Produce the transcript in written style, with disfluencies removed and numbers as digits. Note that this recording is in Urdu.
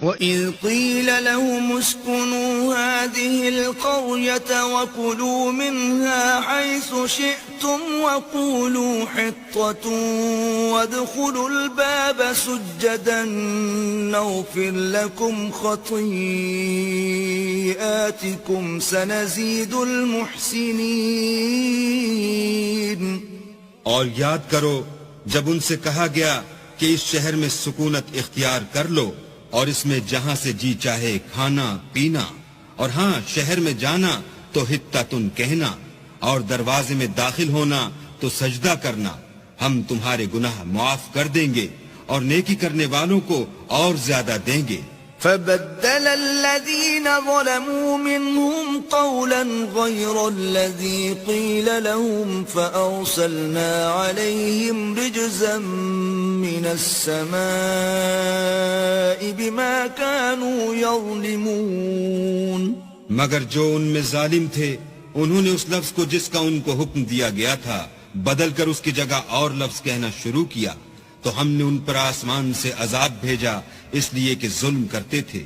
وَإِذْ قِيلَ لَهُمُ اسْكُنُوا هَٰذِهِ الْقَرْيَةَ وَكُلُوا مِنْهَا حَيْثُ شِئْتُمْ وَقُولُوا حِطَّةٌ وَادْخُلُوا الْبَابَ سُجَّدًا نَّغْفِرْ لَكُمْ خَطِيئَاتِكُمْ سَنَزِيدُ الْمُحْسِنِينَ۔ اور یاد کرو جب ان سے کہا گیا کہ اس شہر میں سکونت اختیار کر لو اور اس میں جہاں سے جی چاہے کھانا پینا، اور ہاں شہر میں جانا تو حطتن کہنا، اور دروازے میں داخل ہونا تو سجدہ کرنا، ہم تمہارے گناہ معاف کر دیں گے اور نیکی کرنے والوں کو اور زیادہ دیں گے۔ فبدل الذين ظلموا منهم قولا غير الذي قيل لهم فأرسلنا عليهم رجزا من السماء بما كانوا يظلمون۔ مگر جو ان میں ظالم تھے انہوں نے اس لفظ کو جس کا ان کو حکم دیا گیا تھا بدل کر اس کی جگہ اور لفظ کہنا شروع کیا، تو ہم نے ان پر آسمان سے عذاب بھیجا اس لیے کہ ظلم کرتے تھے۔